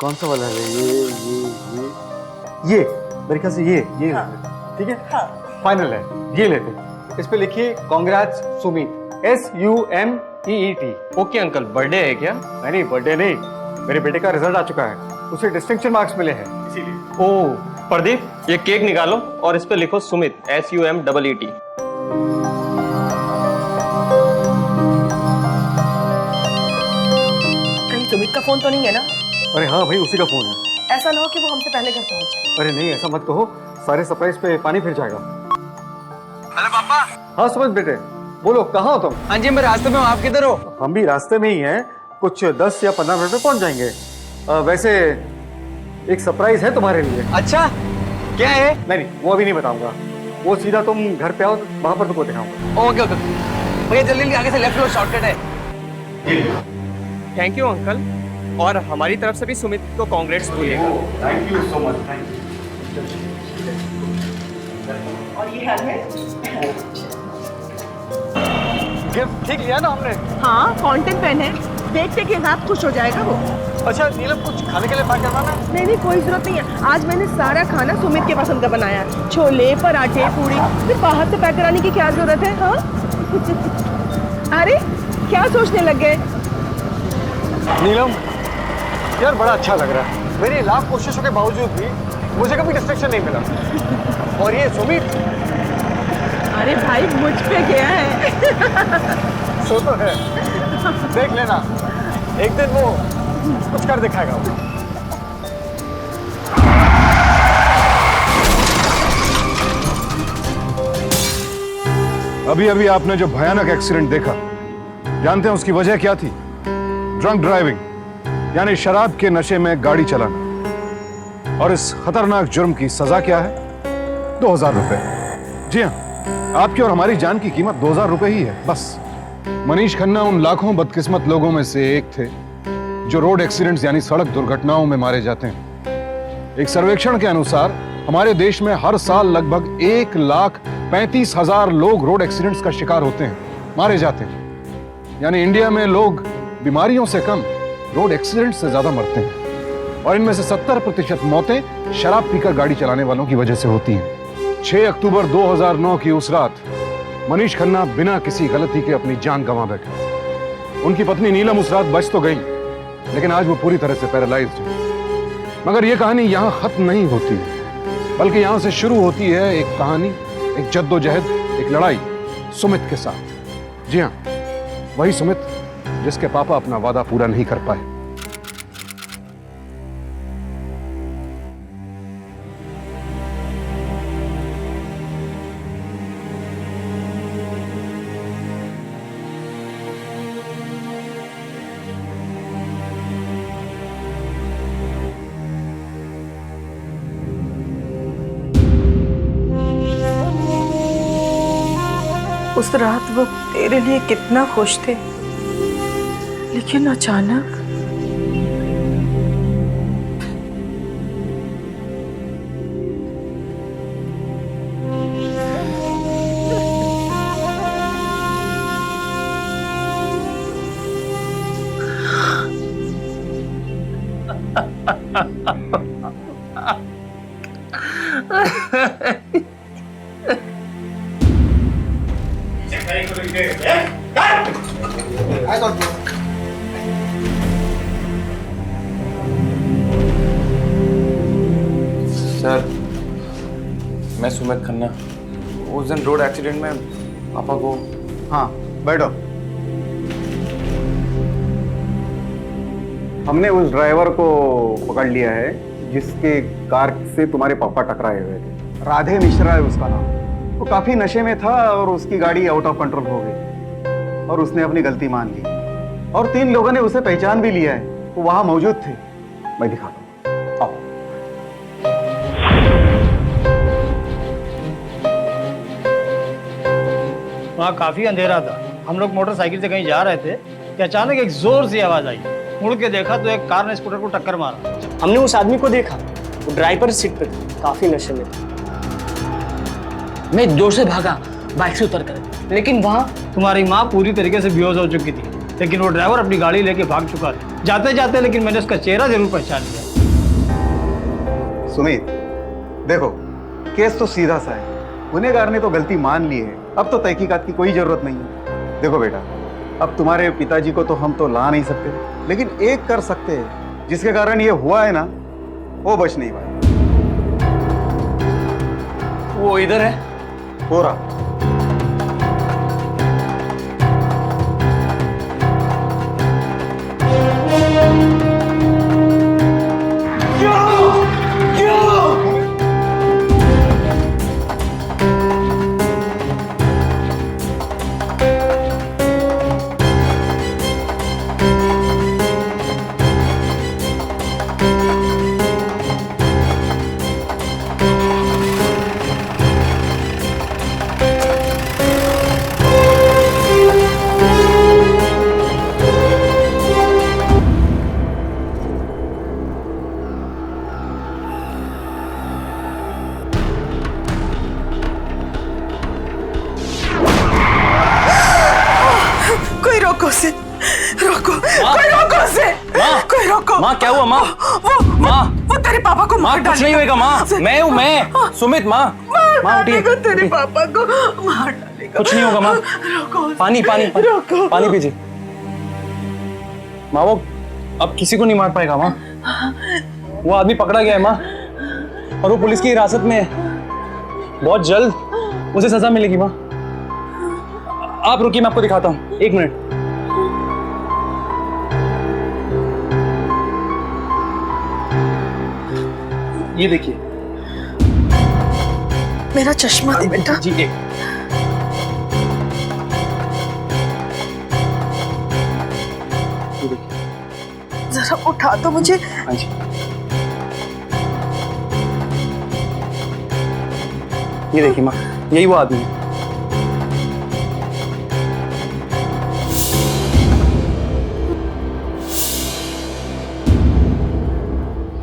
कौन सा वाला है? ये मेरे ख्याल से ये हाँ। ठीक है, हाँ। फाइनल है, ये लेते। इस पे लिखिए congrats Sumit, SUMEET। Okay uncle, birthday है क्या? नहीं, बर्थडे नहीं, मेरे बेटे का रिजल्ट आ चुका है, उसे डिस्टिंक्शन मार्क्स मिले हैं इसीलिए। ओह प्रदीप, ये केक निकालो और इस पे लिखो सुमित, SUMEET। कहीं सुमित का फोन तो नहीं है ना? अरे हाँ भाई, उसी का फोन है। ऐसा ना हो कि वो हमसे पहले घर पहुंच जाए। अरे नहीं, ऐसा मत कहो, सारे सरप्राइज पे पानी फिर जाएगा। हेलो पापा। हाँ सुमित बेटे, बोलो कहाँ हो तुम? हाँ जी, मैं रास्ते में हूँ, आप किधर हो? हम भी रास्ते में ही हैं, कुछ 10 या 15 मिनट में पहुंच जाएंगे। वैसे एक सरप्राइज है तुम्हारे लिए। अच्छा, क्या है? नहीं, वो अभी नहीं बताऊंगा, वो सीधा तुम घर पे आओ, वहां पर तुमको दिखाऊंगा। ओके ओके भैया, जल्दी जल्दी आगे से लेफ्ट लो, शॉर्टकट है। थैंक यू अंकल, और हमारी तरफ से भी सुमित को कांग्रेट्स बोलिएगा। Thank you so much, thank you. और ये हेलमेट? गिफ्ट ठीक लिया ना हमने? हाँ, फाउंटेन पेन है, देखते के साथ खुश हो जाएगा वो। अच्छा नीलम, कुछ खाने के लिए पैक करवाना है? नहीं, कोई जरूरत नहीं है। आज मैंने सारा खाना सुमित के पसंद का बनाया है, छोले, पराठे, पूरी। फिर बाहर से पैक कराने की क्या जरूरत है? हाँ। अरे क्या सोचने लग गए? नीलम यार, बड़ा अच्छा लग रहा है, मेरी लाख कोशिशों के बावजूद भी मुझे कभी डिस्ट्रैक्शन नहीं मिला। और ये सुमित, अरे भाई, मुझ पे गया है। सो तो है, देख लेना, एक दिन वो कुछ कर दिखाएगा वो। अभी अभी आपने जो भयानक एक्सीडेंट देखा, जानते हैं उसकी वजह क्या थी? ड्रंक ड्राइविंग, यानी शराब के नशे में गाड़ी चलाना। और इस खतरनाक जुर्म की सजा क्या है? 2000 रुपए। जी हाँ, आपकी और हमारी जान की कीमत 2000 रुपए ही है, बस। मनीष खन्ना उन लाखों बदकिस्मत लोगों में से एक थे जो रोड एक्सीडेंट्स यानी सड़क दुर्घटनाओं में मारे जाते हैं। एक सर्वेक्षण के अनुसार हमारे देश में हर साल लगभग 1,35,000 लोग रोड एक्सीडेंट्स का शिकार होते हैं, मारे जाते हैं। यानी इंडिया में लोग बीमारियों से कम रोड एक्सीडेंट से ज्यादा मरते हैं, और इनमें से 70% मौतें शराब पीकर गाड़ी चलाने वालों की वजह से होती हैं। 6 अक्टूबर 2009 की उस रात मनीष खन्ना बिना किसी गलती के अपनी जान गंवा बैठे। उनकी पत्नी नीलम उस रात बच तो गई, लेकिन आज वो पूरी तरह से पैरालाइज्ड है। मगर यह कहानी यहां खत्म नहीं होती, बल्कि यहां से शुरू होती है एक कहानी, एक जद्दोजहद, एक लड़ाई सुमित के साथ। जी हां, वही सुमित जिसके पापा अपना वादा पूरा नहीं कर पाए। उस रात वो तेरे लिए कितना खुश थे, लेकिन अचानक सर, मैं सुमित खन्ना, उस दिन रोड एक्सीडेंट में पापा को। हाँ बैठो। हमने उस ड्राइवर को पकड़ लिया है जिसके कार से तुम्हारे पापा टकराए हुए थे। राधे मिश्रा है उसका नाम। वो काफी नशे में था और उसकी गाड़ी आउट ऑफ कंट्रोल हो गई और उसने अपनी गलती मान ली, और 3 लोगों ने उसे पहचान भी लिया है, वो वहां मौजूद थे। मैं दिखाता हूँ, आओ। वहाँ काफी अंधेरा था, हम लोग मोटरसाइकिल से कहीं जा रहे थे कि अचानक एक जोर से आवाज आई। मुड़ के देखा तो एक कार ने स्कूटर को टक्कर मारा। हमने उस आदमी को देखा, वो ड्राइवर सीट पे था, काफी नशे में था। मैं जोर से भागा बाइक से उतर कर, लेकिन वहाँ तुम्हारी माँ पूरी तरीके से बेहोश हो चुकी थी, लेकिन वो ड्राइवर अपनी गाड़ी लेके भाग चुका था। जाते जाते लेकिन मैंने उसका चेहरा जरूर पहचान लिया। सुमित, देखो केस तो सीधा सा है, गुनहगार ने तो गलती मान ली है, अब तो तहकीकात की कोई जरूरत नहीं है। देखो बेटा, अब तुम्हारे पिताजी को तो हम तो ला नहीं सकते, लेकिन एक कर सकते हैं, जिसके कारण ये हुआ है ना, वो बच नहीं पाया। वो इधर है। हो रहा कोई रोको उसे, रोको, कोई रोको उसे, कोई रोको। माँ क्या हुआ माँ? माँ वो तेरे पापा को मार कुछ नहीं होगा माँ, मैं हूँ मैं, सुमित। माँ माँ उठिए, डालेगा तेरे पापा को, मार डालेगा। कुछ नहीं होगा माँ। रोको उसे, पानी पानी रोको। पानी पीजिए माँ। वो अब किसी को नहीं मार पाएगा माँ। वो आदमी पकड़ा गया है माँ, और वो पुलिस की हिरासत में है। बहुत जल्द उसे सजा मिलेगी माँ। आप रुकिए, मैं आपको दिखाता हूँ, 1 मिनट। ये देखिए। मेरा चश्मा दे बेटा। जी एक। ये देखिए। जरा उठा दो मुझे। हाँ जी। ये देखिए माँ, यही वो आदमी है।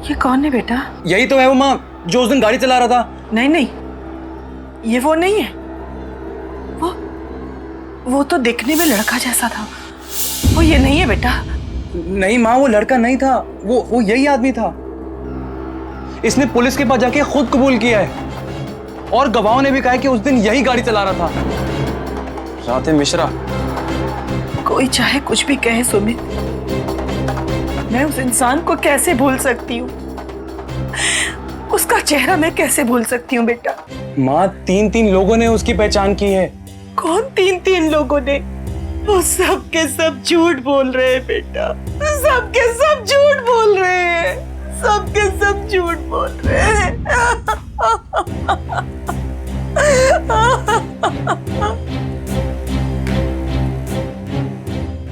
ये कौन है बेटा? यही तो है वो माँ, जो उस दिन गाड़ी चला रहा था। नहीं नहीं, ये वो नहीं है। वो तो दिखने में लड़का जैसा था, वो ये नहीं है बेटा। नहीं माँ, वो लड़का नहीं था, वो यही आदमी था। इसने पुलिस के पास जाके खुद कबूल किया है, और गवाहों ने भी कहा कि उस दिन यही गाड़ी चला रहा था। राधे मिश्रा। कोई चाहे कुछ भी कहे सुमित, मैं उस इंसान को कैसे भूल सकती हूँ? उसका चेहरा मैं कैसे भूल सकती हूँ बेटा? माँ 3 लोगों ने उसकी पहचान की है। कौन 3 लोगों ने? वो सब के सब झूठ बोल रहे हैं बेटा, सब के सब झूठ बोल रहे हैं, सब के सब झूठ बोल रहे हैं।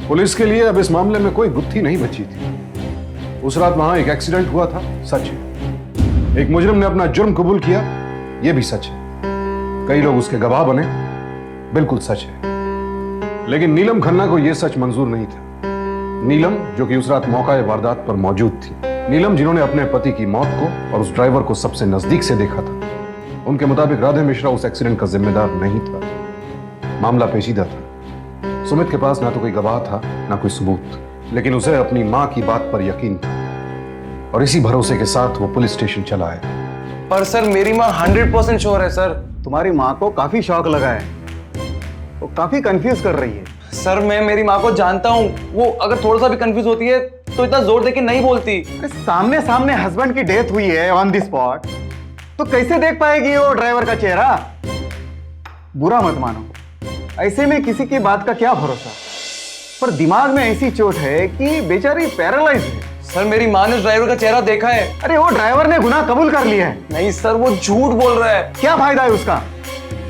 पुलिस के लिए अब इस मामले में कोई गुत्थी नहीं बची थी। उस रात वहां एक एक्सीडेंट हुआ था, सच है। एक मुजरिम ने अपना जुर्म कबूल किया, यह भी सच है। कई लोग उसके गवाह बने, बिल्कुल सच है। लेकिन नीलम खन्ना को यह सच मंजूर नहीं था। नीलम, जो कि उस रात मौका वारदात पर मौजूद थी, नीलम जिन्होंने अपने पति की मौत को और उस ड्राइवर को सबसे नजदीक से देखा था, उनके मुताबिक राधे मिश्रा उस एक्सीडेंट का जिम्मेदार नहीं था। मामला पेचीदा था। सुमित के पास ना तो कोई गवाह था, ना कोई सबूत, लेकिन उसे अपनी मां की बात पर यकीन था, और इसी भरोसे के साथ वो पुलिस स्टेशन चला आया। पर सर मेरी माँ 100% श्योर है सर। तुम्हारी माँ को काफी शौक लगा है, वो काफी कंफ्यूज कर रही है। सर मैं मेरी माँ को जानता हूँ, वो अगर थोड़ा सा भी कंफ्यूज होती है तो इतना जोर देके नहीं बोलती। अरे सामने सामने हस्बैंड की डेथ हुई है ऑन द स्पॉट, तो कैसे देख पाएगी वो ड्राइवर का चेहरा? बुरा मत मानो, ऐसे में किसी की बात का क्या भरोसा। पर दिमाग में ऐसी चोट है कि बेचारी पैरालाइज है। सर मेरी माँ ने उस ड्राइवर का चेहरा देखा है। अरे वो ड्राइवर ने गुनाह कबूल कर लिया है। नहीं सर, वो झूठ बोल रहा है। क्या फायदा है उसका?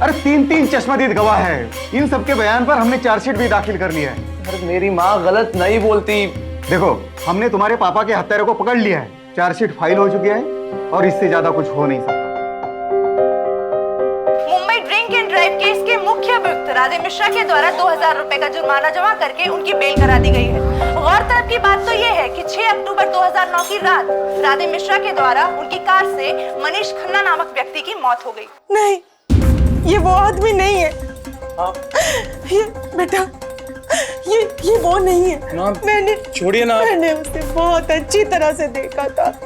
अरे 3 चश्मदीद गवाह है, इन सबके बयान पर हमने चार्जशीट भी दाखिल कर लिया है। सर मेरी माँ गलत नहीं बोलती। देखो, हमने तुम्हारे पापा के हत्यारे को पकड़ लिया है, चार्जशीट फाइल हो चुकी है, और इससे ज्यादा कुछ हो नहीं सकता। Mumbai drink and drive case के मुख्य अभियुक्त राधे मिश्रा के द्वारा 2000 रुपए का जुर्माना जमा करके उनकी बेल करा दी गई है। गौरतलब की बात तो यह है कि 6 अक्टूबर 2009 की रात राधे मिश्रा के द्वारा उनकी कार से मनीष खन्ना नामक व्यक्ति की मौत हो गई। नहीं, ये वो आदमी नहीं है। ये बेटा, ये वो नहीं है। माँ, मैंने छोड़िए ना। मैंने उसे बहुत अच्छी तरह से देखा था।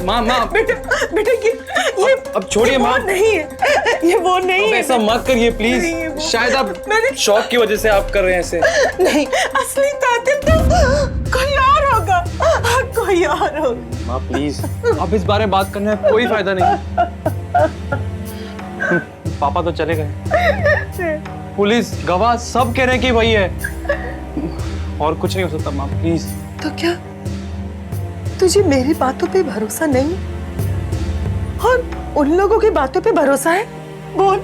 माँ बेटा बेटा ये अब छोड़िए ये वो माँ। नहीं है, ये वो नहीं है। ऐसा मत करिए नहीं, ये प्लीज। वो- शायद आप मैंने- शौक की वजह से आप कर रहे हैं ऐसे। नहीं, असली कातिल तो कोई और होगा, कोई और होगा। माँ प्लीज, अब इस बारे में बात करने में कोई फायदा नहीं। पापा तो चले गए, पुलिस गवाह सब कह रहे हैं कि वही है, और कुछ नहीं हो सकता। माँ प्लीज। तो क्या तुझे मेरी बातों पे भरोसा नहीं और उन लोगों की बातों पे भरोसा है? बोल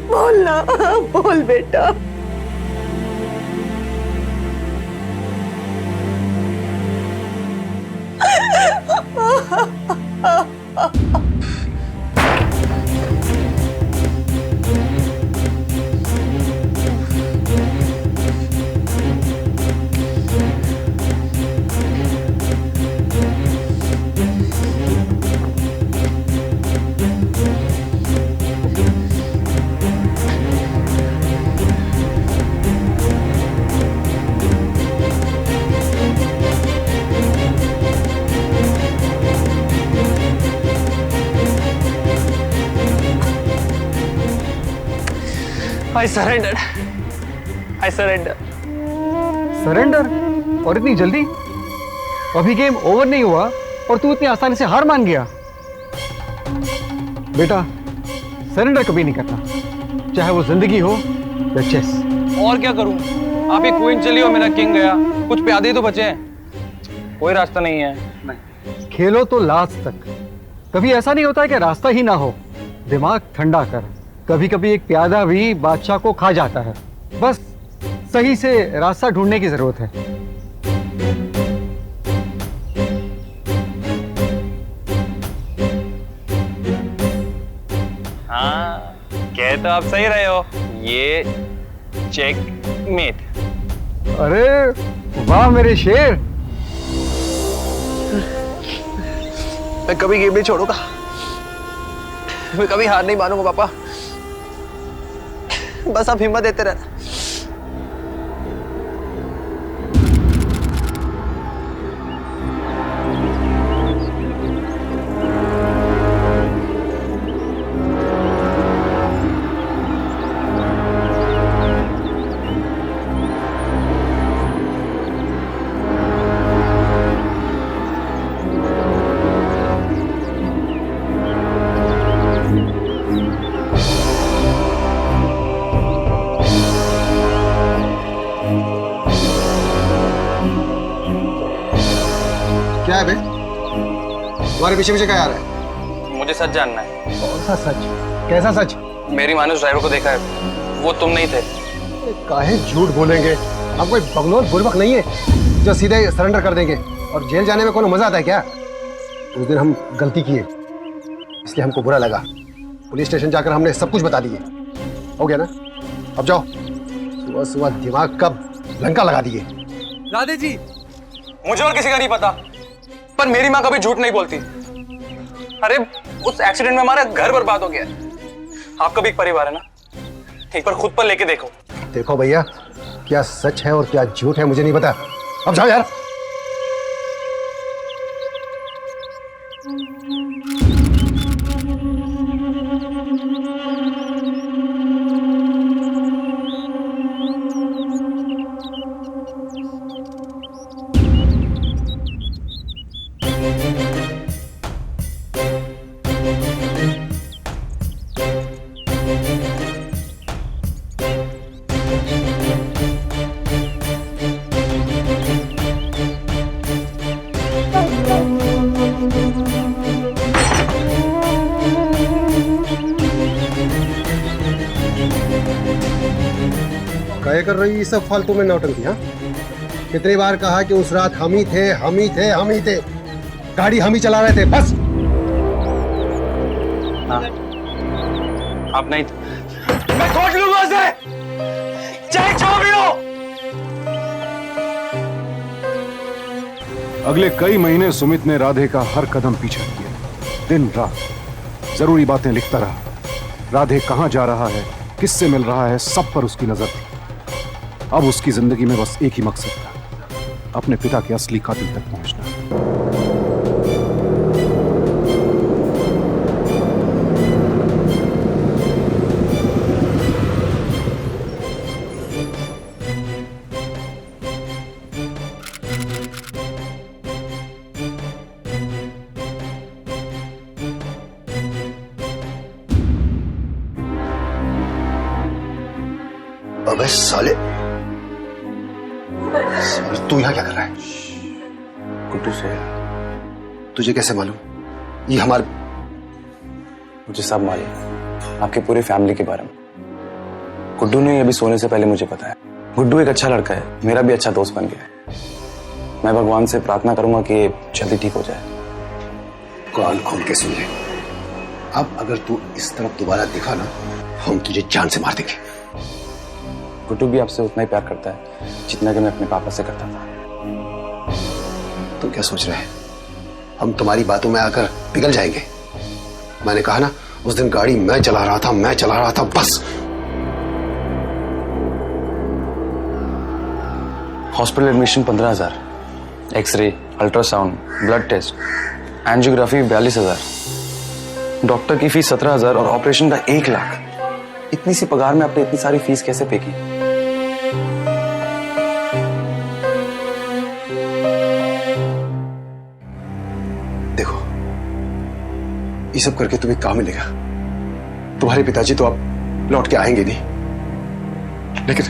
बोल ना, बोल बेटा। I surrendered. I surrender. Surrender? और इतनी जल्दी? अभी गेम ओवर नहीं हुआ और तू इतनी आसानी से हार मान गया। बेटा, सरेंडर कभी नहीं करना, चाहे वो जिंदगी हो या चेस। और क्या करूं? आप ही क्वीन चली और मेरा किंग गया, कुछ प्यादे ही तो बचे हैं। कोई रास्ता नहीं है। खेलो तो लास्ट तक। कभी ऐसा नहीं होता है कि रास्ता ही ना हो। दिमाग ठंडा कर, कभी कभी एक प्यादा भी बादशाह को खा जाता है। बस सही से रास्ता ढूंढने की जरूरत है। हाँ, कह तो आप सही रहे हो। ये चेकमेट। अरे वाह मेरे शेर। मैं कभी गेम नहीं छोड़ूंगा, मैं कभी हार नहीं मानूंगा पापा। बस आप हिम्मत देते रहना। क्या है बे? तुम्हारे पीछे पीछे क्या आ रहा है? मुझे सच जानना है। कौन सा सच? कैसा सच? मेरी मानो उस ड्राइवर को देखा है, वो तुम नहीं थे। काहे झूठ बोलेंगे? हम कोई बगलोल बुड़बक नहीं है जो सीधे सरेंडर कर देंगे। और जेल जाने में कोनो मजा आता है क्या? उस दिन हम गलती किए, इसलिए हमको बुरा लगा। पुलिस स्टेशन जाकर हमने सब कुछ बता दिए। हो गया ना? अब जाओ, सुबह सुबह दिमाग का लंका लगा दिए। राधे जी, मुझे और किसी का नहीं पता, पर मेरी माँ कभी झूठ नहीं बोलती। अरे उस एक्सीडेंट में हमारा घर बर्बाद हो गया। आपका भी एक परिवार है ना, एक बार खुद पर लेके देखो। देखो भैया, क्या सच है और क्या झूठ है मुझे नहीं पता। अब जाओ यार। क्या कर रही सब फालतू में नौटंकी? हाँ, कितनी बार कहा कि उस रात हम ही थे, हम ही थे, हम ही थे, गाड़ी हम ही चला रहे थे, बस। आप नहीं थे। मैं खोज लूंगा उसे, चाहे जो भी हो। अगले कई महीने सुमित ने राधे का हर कदम पीछा किया। दिन रात जरूरी बातें लिखता रहा। राधे कहां जा रहा है, किससे मिल रहा है, सब पर उसकी नजर थी। अब उसकी जिंदगी में बस एक ही मकसद था, अपने पिता के असली कातिल तक पहुंचना। अबे साले, तू यहाँ क्या कर रहा है? गुड्डू सोया। तुझे कैसे मालूम? ये हमारे मुझे सब मालूम, आपके पूरे फैमिली के बारे में। गुड्डू ने अभी सोने से पहले मुझे पता है। गुड्डू एक अच्छा लड़का है, मेरा भी अच्छा दोस्त बन गया है। मैं भगवान से प्रार्थना करूंगा कि ये जल्दी ठीक हो जाए। कान खोल के सुन ले, अब अगर तू इस तरफ दोबारा दिखा ना, हम तुझे जान से मार देंगे। गुड्डू भी आपसे उतना ही प्यार करता है जितना कि मैं अपने पापा से करता था। तुम क्या सोच रहे हैं हम तुम्हारी बातों में आकर पिघल जाएंगे? मैंने कहा ना, उस दिन गाड़ी मैं चला रहा था बस। Hospital admission 15,000, x-ray, ultrasound, blood test, angiography 42,000, doctor की फीस 17,000 और ऑपरेशन का 1 लाख। इतनी सी पगार में आपने इतनी सारी फीस कैसे पे की? देखो, ये सब करके तुम्हें क्या मिलेगा? तुम्हारे पिताजी तो अब लौट के आएंगे नहीं, लेकिन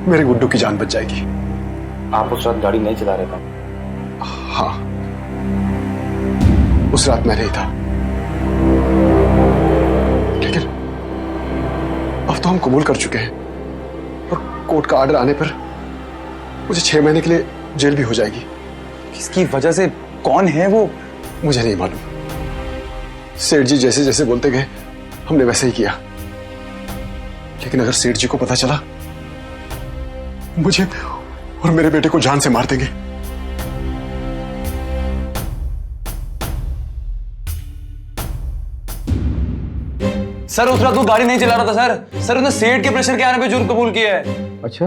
मेरे गुड्डू की जान बच जाएगी। आप उस रात गाड़ी नहीं चला रहे थे? हाँ, उस रात मैं नहीं था, लेकिन अब तो हम कबूल कर चुके हैं और कोर्ट का ऑर्डर आने पर मुझे 6 महीने के लिए जेल भी हो जाएगी। किसकी वजह से? कौन है वो? मुझे नहीं मालूम। सेठ जी जैसे जैसे बोलते गए हमने वैसे ही किया, लेकिन अगर सेठ जी को पता चला, मुझे और मेरे बेटे को जान से मार देंगे। सर उस रात वो गाड़ी नहीं चला रहा था सर। सर उसने सेठ के प्रेशर के आने पे जुर्म कबूल किया है। अच्छा,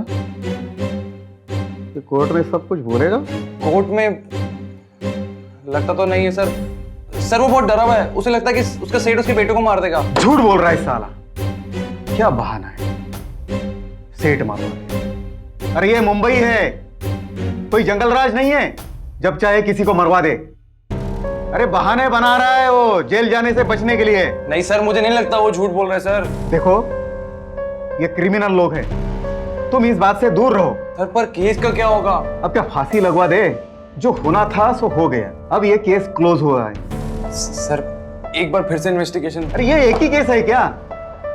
ये कोर्ट में सब कुछ बोलेगा? कोर्ट में लगता तो नहीं है सर। सर वो बहुत डरा हुआ है, उसे लगता है कि उसका सेठ उसके बेटे को मार देगा। झूठ बोल रहा है साला, क्या बहाना है? सेठ मारो? अरे ये मुंबई है, कोई जंगल राज नहीं है जब चाहे किसी को मरवा दे। अरे बहाने बना रहा है वो जेल जाने से बचने के लिए। नहीं सर, मुझे नहीं लगता वो झूठ बोल रहा है सर। देखो, ये क्रिमिनल लोग हैं, तुम इस बात से दूर रहो। सर पर केस का क्या होगा? अब क्या फांसी लगवा दे? जो होना था सो हो गया, अब ये केस क्लोज हुआ है। सर एक बार फिर से इन्वेस्टिगेशन। अरे ये एक ही केस है क्या?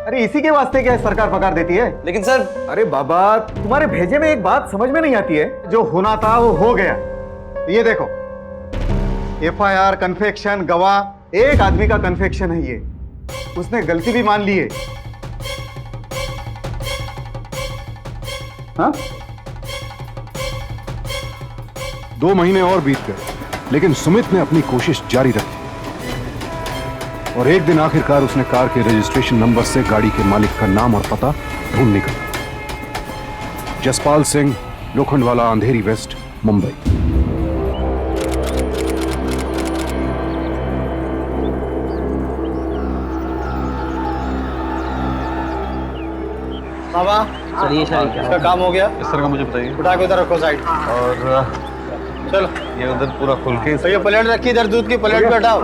अरे इसी के वास्ते क्या सरकार पगार देती है? लेकिन सर। अरे बाबा, तुम्हारे भेजे में एक बात समझ में नहीं आती है, जो होना था वो हो गया। ये देखो, FIR, कन्फेक्शन, गवाह, एक आदमी का कन्फेक्शन है ये। उसने गलती भी मान ली है। हाँ? 2 महीने और बीत गए, लेकिन सुमित ने अपनी कोशिश जारी रखी और एक दिन आखिरकार उसने कार के रजिस्ट्रेशन नंबर से गाड़ी के मालिक का नाम और पता ढूंढ निकाला। जसपाल सिंह, लोखंडवाला, अंधेरी वेस्ट, मुंबई। बाबा चलिए चलिए। इसका काम हो गया? इस तरह का मुझे बताइए। उठा के उधर रखो साइड। और चलो ये उधर पूरा खुल के। तो ये प्लेट रखी इधर, दूध की प्लेट पे हटाओ।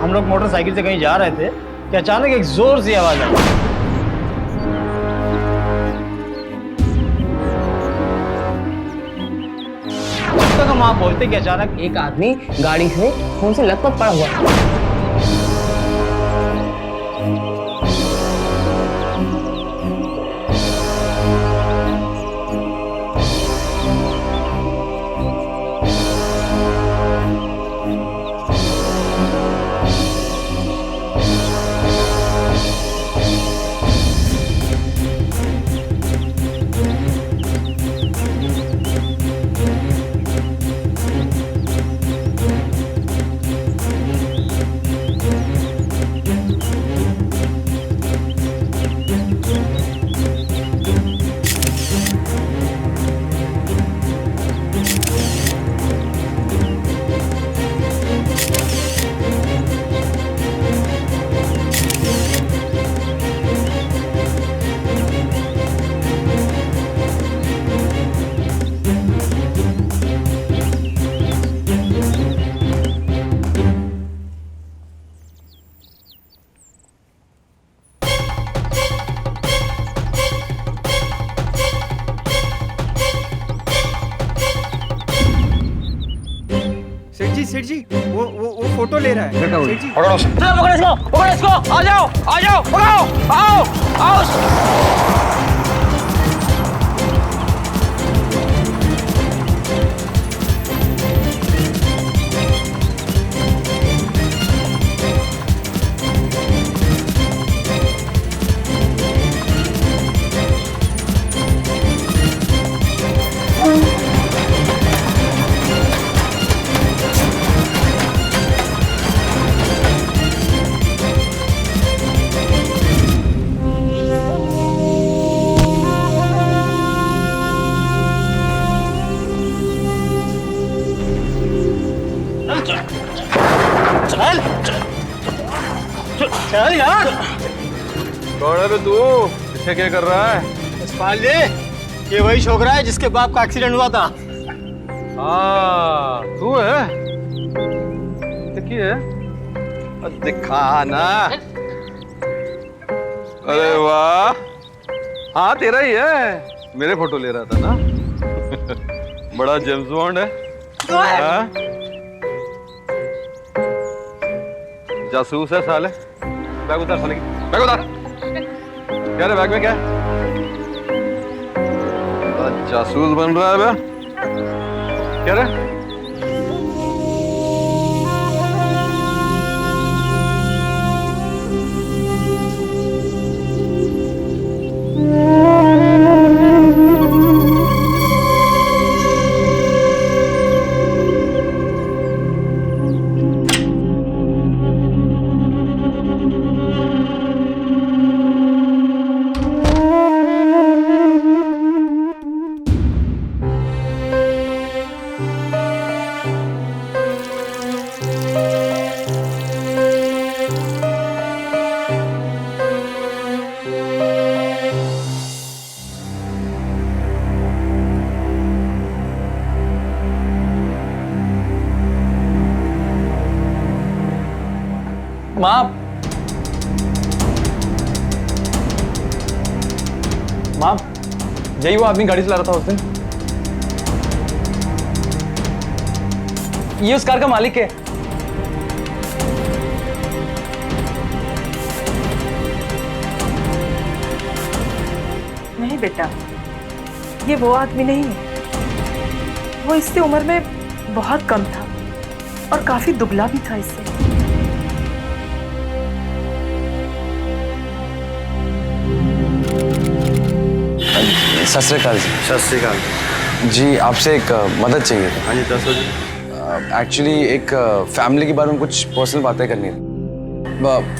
हम लोग मोटरसाइकिल से कहीं जा रहे थे कि अचानक एक जोर सी आवाज आई। जब तक हम वहां पहुंचते कि अचानक एक आदमी गाड़ी से खून से लथपथ पड़ा हुआ था। सेठ जी वो फोटो ले रहा है सेठ जी। पकड़ो उसे। पकड़ो इसको, आ जाओ, पकड़ो, आओ। चल यार। कौन है बे तू? इसे क्या कर रहा है? यशपाल जी, ये वही छोकरा है जिसके बाप का एक्सीडेंट हुआ था। हाँ तू है? है? दिखा ना। अरे वाह, हाँ तेरा ही है। मेरे फोटो ले रहा था ना। बड़ा जेम्स बॉन्ड है। हाँ? जासूस है साले। बैग उतार साले की, बैग उतार। क्या रे बैग में क्या है? जासूस बन रहा है बे? क्या रे? माँ, माँ, यही वो आदमी गाड़ी चला रहा था उस दिन। ये उस कार का मालिक है। नहीं बेटा, ये वो आदमी नहीं है। वो इससे उम्र में बहुत कम था और काफी दुबला भी था इससे। सत श्री अकाल जी। सत श्री अकाल जी, आपसे एक मदद चाहिए थी। हाँ जी, दसो जी। एक्चुअली एक फैमिली के बारे में कुछ पर्सनल बातें करनी थी।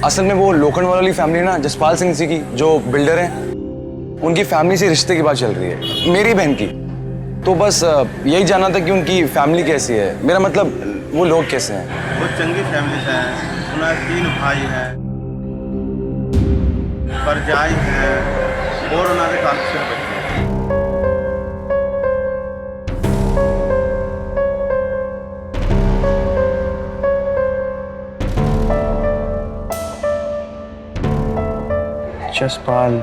असल में वो लोखंड वाली फैमिली ना, जसपाल सिंह जी की, जो बिल्डर हैं, उनकी फैमिली से रिश्ते की बात चल रही है, मेरी बहन की। तो बस यही जानना था कि उनकी फैमिली कैसी है। मेरा मतलब वो लोग कैसे हैं। बहुत चंगी फैमिली से है। उन्हें 3 भाई हैं, परजाई हैं और उन्होंने काफी बच्चे। जसपाल,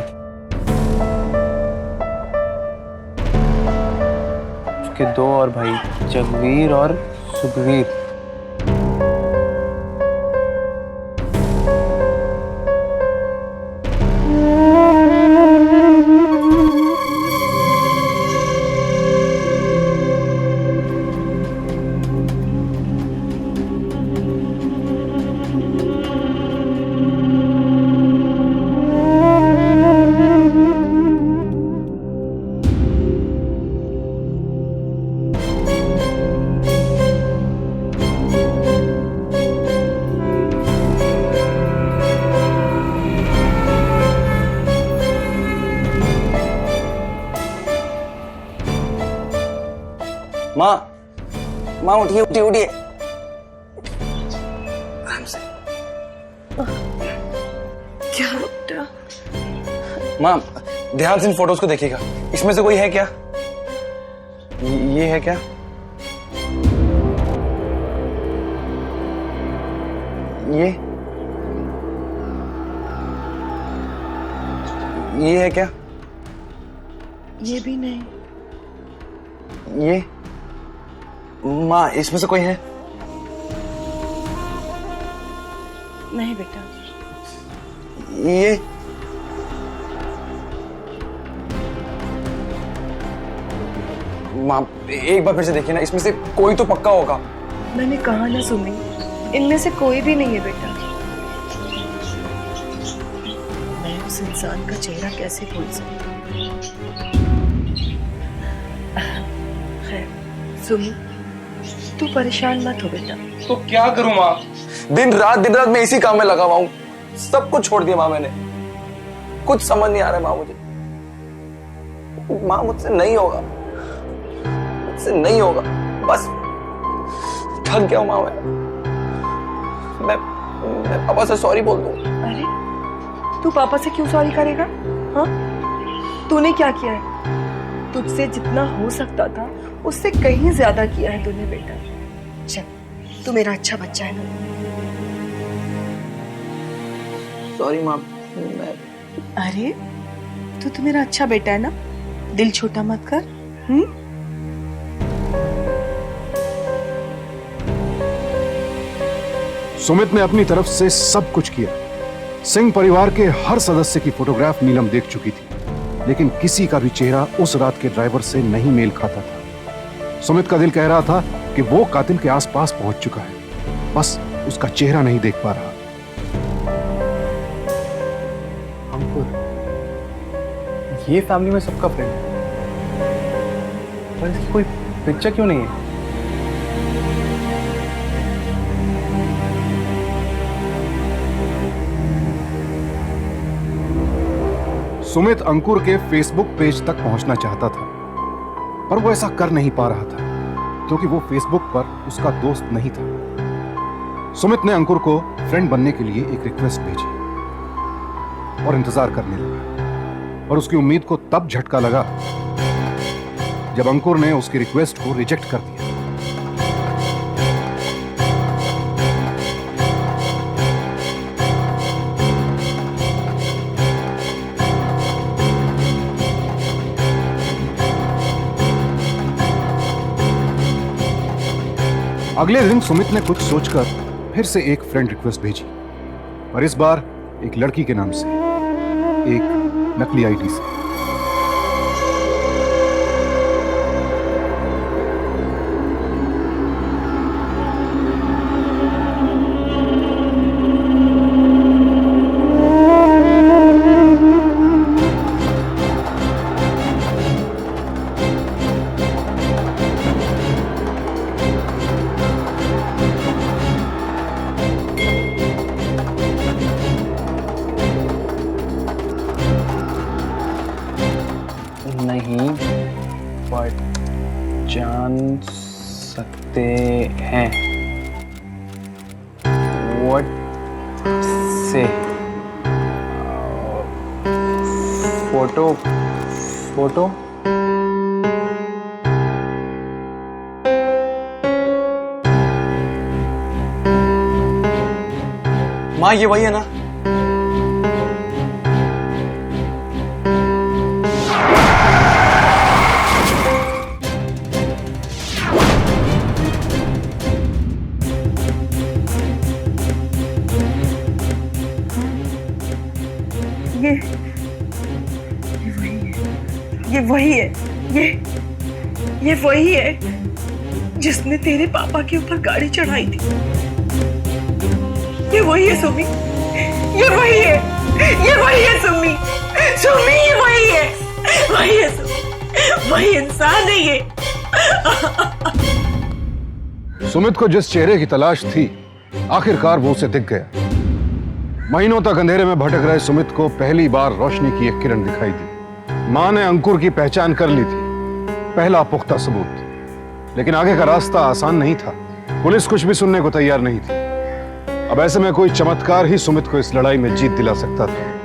उसके 2 और भाई, जगवीर और सुखवीर। माँ उठिए उठिए उठिए। आराम से। क्या बेटा? माँ, ध्यान से इन फोटोज को देखिएगा। इसमें से कोई है क्या? ये है क्या? ये है क्या? ये भी नहीं। ये? माँ, इसमें से कोई है? नहीं बेटा, ये माँ एक बार फिर से देखिए ना, इसमें से कोई तो पक्का होगा। मैंने कहा ना सुमी, इनमें से कोई भी नहीं है बेटा। मैं उस इंसान का चेहरा कैसे भूल सकती? खैर सुमी, तू परेशान मत हो बेटा। तो क्या करूं माँ? दिन रात मैं इसी काम में लगा हुआ हूं। सब कुछ छोड़ दिया माँ मैंने। कुछ समझ नहीं आ रहा माँ मुझे। माँ मुझसे नहीं होगा, मुझसे नहीं होगा। बस थक गया हूं माँ मैं पापा से सॉरी बोल दूं। अरे तू पापा से क्यों सॉरी करेगा? हाँ, तूने क्या किया है? तुझसे जितना हो सकता था उससे कहीं ज्यादा किया है तूने बेटा। चल, तू मेरा अच्छा बच्चा है ना। सॉरी माँ। अरे तू मेरा अच्छा बेटा है ना, दिल छोटा मत कर। सुमित ने अपनी तरफ से सब कुछ किया। सिंह परिवार के हर सदस्य की फोटोग्राफ नीलम देख चुकी थी, लेकिन किसी का भी चेहरा उस रात के ड्राइवर से नहीं मेल खाता था। सुमित का दिल कह रहा था कि वो कातिल के आसपास पहुंच चुका है, बस उसका चेहरा नहीं देख पा रहा। ये फैमिली में सबका फ्रेंड है, पर इसकी कोई पिक्चर क्यों नहीं है? सुमित अंकुर के फेसबुक पेज तक पहुंचना चाहता था, पर वो ऐसा कर नहीं पा रहा था क्योंकि वो फेसबुक पर उसका दोस्त नहीं था। सुमित ने अंकुर को फ्रेंड बनने के लिए एक रिक्वेस्ट भेजी और इंतजार करने लगा, और उसकी उम्मीद को तब झटका लगा जब अंकुर ने उसकी रिक्वेस्ट को रिजेक्ट कर दिया। अगले दिन सुमित ने कुछ सोचकर फिर से एक फ्रेंड रिक्वेस्ट भेजी, और इस बार एक लड़की के नाम से, एक नकली आईडी से। नहीं पहचान सकते हैं। What से? फोटो माँ ये वही है ना? ये वही है जिसने तेरे पापा के ऊपर गाड़ी चढ़ाई थी। ये वही है सुमी, ये वही है सुमी, ये वही है सुमी, वही इंसान है ये। सुमित को जिस चेहरे की तलाश थी, आखिरकार वो उसे दिख गया। महीनों तक अंधेरे में भटक रहे सुमित को पहली बार रोशनी की एक किरण दिखाई दी। मां ने अंकुर की पहचान कर ली थी, पहला पुख्ता सबूत। लेकिन आगे का रास्ता आसान नहीं था। पुलिस कुछ भी सुनने को तैयार नहीं थी। अब ऐसे में कोई चमत्कार ही सुमित को इस लड़ाई में जीत दिला सकता था।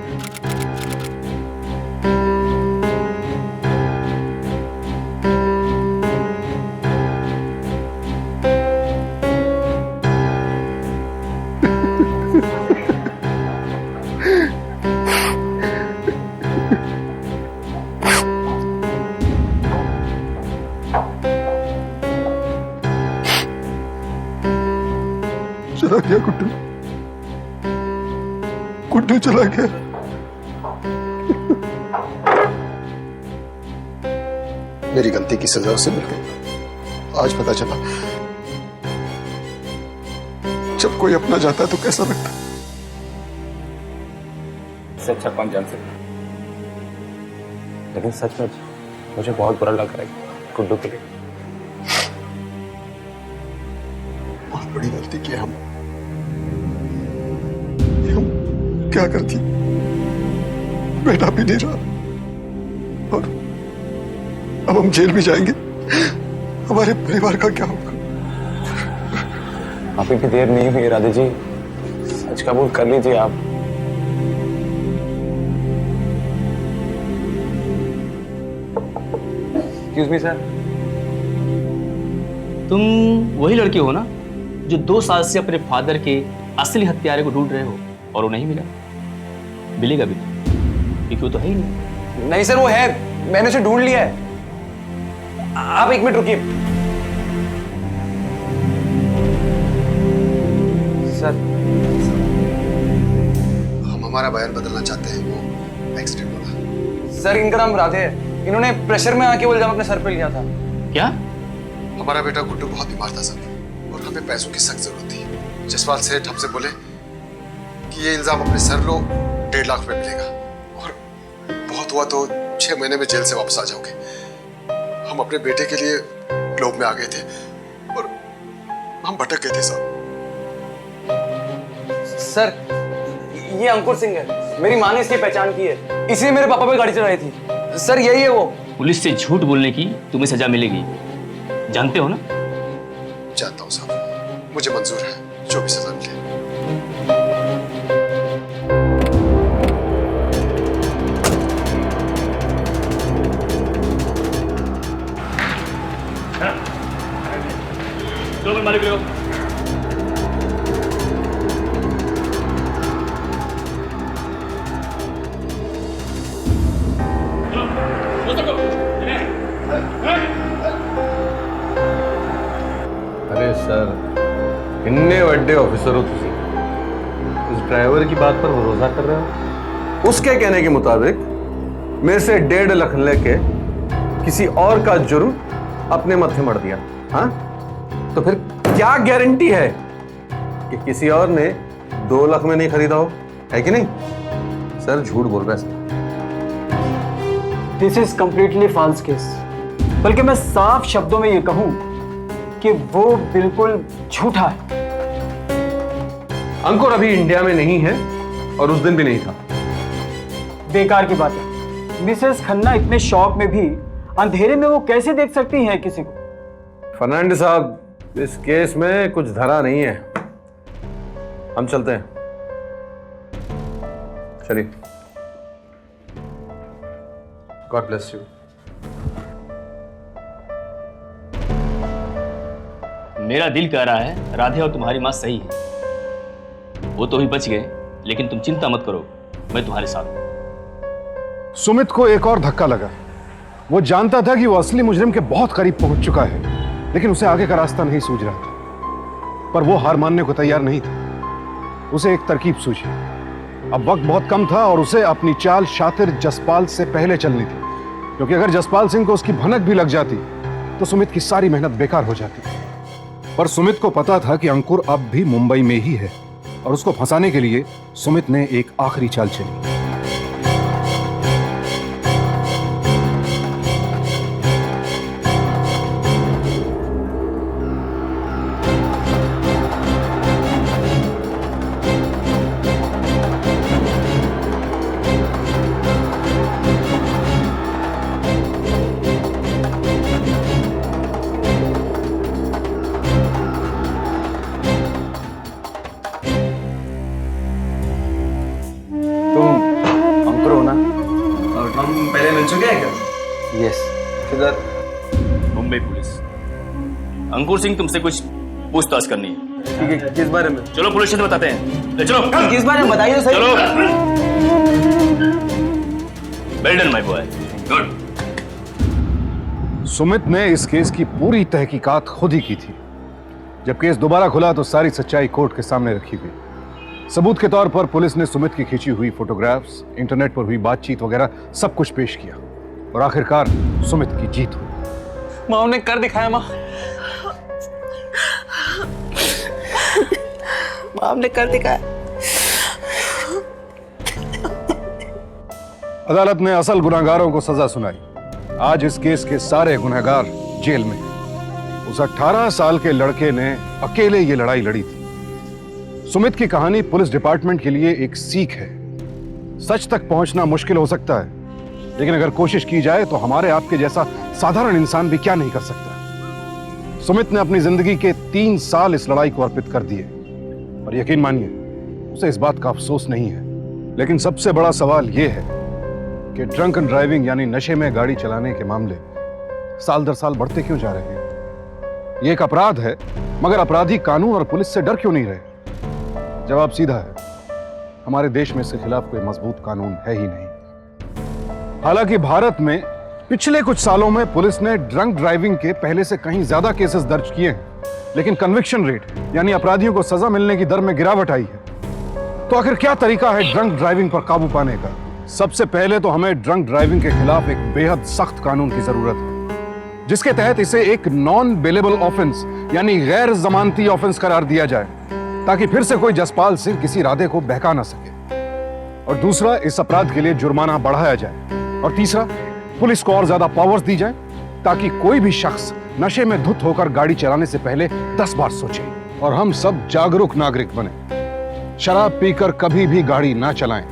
चला गया गुड्डू, गुड्डू चला गया। मेरी गलती की सजा उसे मिल गई। आज पता चला जब कोई अपना जाता है तो कैसा लगता है। इससे अच्छा कौन जान सकता, लेकिन सचमुच मुझे बहुत बुरा लग रहा है गुड्डू के लिए। बहुत बड़ी गलती की हम क्या करती, बेटा भी नहीं रहा और अब हम जेल भी जाएंगे। हमारे परिवार का क्या होगा? अभी भी देर नहीं हुई राधे जी, सच कबूल कर लीजिए आप। Excuse me sir. तुम वही लड़की हो ना जो 2 साल से अपने फादर के असली हत्यारे को ढूंढ रहे हो और वो नहीं मिला? मिलेगा भी क्योंकि वो तो है ही नहीं। नहीं सर, वो है, मैंने उसे ढूंढ लिया है। आप 1 मिनट रुकिए सर। हम हमारा बयान बदलना चाहते हैं। वो एक्सीडेंट हुआ। सर इनका नाम राधे है, इन्होंने प्रेशर में आके वो इल्जाम अपने सर पे लिया था। क्या? हमारा बेटा गुड्डू बहुत बीमार था सर, और हमें पैसों की सख्त जरूरत थी। जसपाल सेठ हमसे बोले कि ये इल्जाम अपने सर लो, 1.5 लाख रुपए मिलेगा, और बहुत हुआ तो 6 महीने में जेल से वापस आ जाओगे। हम अपने बेटे के लिए ग्लोब में आ गए थे और हम भटक गए थे साहब। सर ये अंकुर सिंह है, मेरी माँ ने इसकी पहचान की है, इसलिए मेरे पापा पे गाड़ी चलाई थी। सर यही है वो। पुलिस से झूठ बोलने की तुम्हें सजा मिलेगी, जानते हो ना? जानता हूँ साहब, मुझे मंजूर है जो भी सजा मिले। अरे सर, इन्ने बड़े ऑफिसर हो तुम, उस ड्राइवर की बात पर भरोसा कर रहे हो? उसके कहने के मुताबिक मेरे से 1.5 लाख लेके किसी और का जुर्म अपने मत्थे मर दिया। हाँ, तो फिर क्या गारंटी है कि किसी और ने 2 लाख में नहीं खरीदा हो, है कि नहीं? सर झूठ बोल रहा है। This is completely false case. बल्कि मैं साफ शब्दों में ये कहूं कि वो बिल्कुल झूठा है। अंकुर अभी इंडिया में नहीं है और उस दिन भी नहीं था। बेकार की बात है। मिसेस खन्ना इतने शौक में भी अंधेरे में वो कैसे देख सकती हैं किसी को? फर्नांडिस साहब, इस केस में कुछ धरा नहीं है। हम चलते हैं, चलिए। God bless you. मेरा दिल कह रहा है राधे और तुम्हारी माँ सही है। वो तो ही बच गए, लेकिन तुम चिंता मत करो, मैं तुम्हारे साथ हूं। सुमित को एक और धक्का लगा। वो जानता था कि वो असली मुजरिम के बहुत करीब पहुंच चुका है, लेकिन उसे आगे का रास्ता नहीं सूझ रहा था। पर वो हार मानने को तैयार नहीं था। उसे एक तरकीब सूझी। अब वक्त बहुत कम था और उसे अपनी चाल शातिर जसपाल से पहले चलनी थी, क्योंकि अगर जसपाल सिंह को उसकी भनक भी लग जाती तो सुमित की सारी मेहनत बेकार हो जाती। पर सुमित को पता था कि अंकुर अब भी मुंबई में ही है, और उसको फंसाने के लिए सुमित ने एक आखिरी चाल चली। यस। किधर? मुंबई पुलिस। अंकुर सिंह, तुमसे कुछ पूछताछ करनी है। ठीक है, किस बारे में? चलो पुलिस स्टेशन बताते हैं। ले चलो। किस बारे में बताइए तो सही। चलो। Well done my boy, good. Sumit ने इस केस की पूरी तहकीकात खुद ही की थी। जब केस दोबारा खुला तो सारी सच्चाई कोर्ट के सामने रखी गई। सबूत के तौर पर पुलिस ने सुमित की खींची हुई फोटोग्राफ्स, इंटरनेट पर हुई बातचीत वगैरह सब कुछ पेश किया और आखिरकार सुमित की जीत हुई। माँ ने कर दिखाया माँ। माँ ने कर दिखाया। अदालत ने असल गुनहगारों को सजा सुनाई। आज इस केस के सारे गुनहगार जेल में हैं। उस 18 साल के लड़के ने अकेले ये लड़ाई लड़ी थी। सुमित की कहानी पुलिस डिपार्टमेंट के लिए एक सीख है। सच तक पहुंचना मुश्किल हो सकता है, लेकिन अगर कोशिश की जाए तो हमारे आपके जैसा साधारण इंसान भी क्या नहीं कर सकता। सुमित ने अपनी जिंदगी के 3 साल इस लड़ाई को अर्पित कर दिए और यकीन मानिए उसे इस बात का अफसोस नहीं है। लेकिन सबसे बड़ा सवाल यह है कि ड्रंकन ड्राइविंग यानी नशे में गाड़ी चलाने के मामले साल दर साल बढ़ते क्यों जा रहे हैं? ये एक अपराध है, मगर अपराधी कानून और पुलिस से डर क्यों नहीं रहे? जवाब सीधा है, हमारे देश में इसके खिलाफ कोई मजबूत कानून है ही नहीं। हालांकि भारत में पिछले कुछ सालों में पुलिस ने ड्रंक ड्राइविंग के पहले से कहीं ज्यादा केसेस दर्ज किए हैं, लेकिन कन्विक्शन रेट यानी अपराधियों को सजा मिलने की दर में गिरावट आई है। तो आखिर क्या तरीका है ड्रंक ड्राइविंग पर काबू पाने का? सबसे पहले तो हमें ड्रंक ड्राइविंग के खिलाफ एक बेहद सख्त कानून की जरूरत है, जिसके तहत इसे एक नॉन बेलेबल ऑफेंस यानी गैर जमानती ऑफेंस करार दिया जाए, ताकि फिर से कोई जसपाल सिंह किसी राधे को बहका ना सके। और दूसरा, इस अपराध के लिए जुर्माना बढ़ाया जाए। और तीसरा, पुलिस को और ज्यादा पावर्स दी जाए, ताकि कोई भी शख्स नशे में धुत होकर गाड़ी चलाने से पहले 10 बार सोचे। और हम सब जागरूक नागरिक बने। शराब पीकर कभी भी गाड़ी ना चलाएं।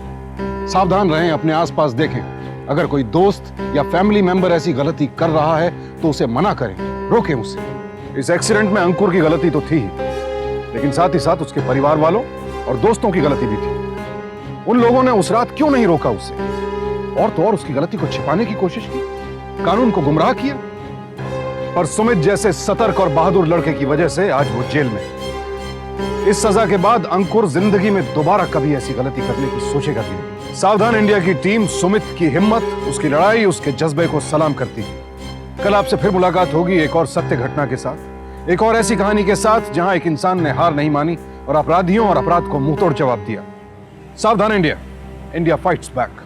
सावधान रहें, अपने आसपास देखें। अगर कोई दोस्त या फैमिली मेंबर ऐसी गलती कर रहा है तो उसे मना करें, रोकें उसे। इस एक्सीडेंट में अंकुर की गलती तो थी ही, लेकिन साथ ही साथ उसके परिवार वालों और दोस्तों की गलती भी थी। उन लोगों ने उस रात क्यों नहीं रोका उसे? और तो और उसकी गलती को छिपाने की कोशिश की, कानून को गुमराह किया। पर सुमित जैसे सतर्क और बहादुर लड़के की वजह से आज वो जेल में है। इस सजा के बाद अंकुर जिंदगी में दोबारा कभी ऐसी गलती करने की सोचेगा भी नहीं। सावधान इंडिया की टीम सुमित की हिम्मत, उसकी लड़ाई, उसके जज्बे को सलाम करती है। कल आपसे फिर मुलाकात होगी एक और सत्य घटना के साथ, एक और ऐसी कहानी के साथ जहां एक इंसान ने हार नहीं मानी और अपराधियों और अपराध को मुंहतोड़ जवाब दिया। सावधान इंडिया, इंडिया फाइट्स बैक।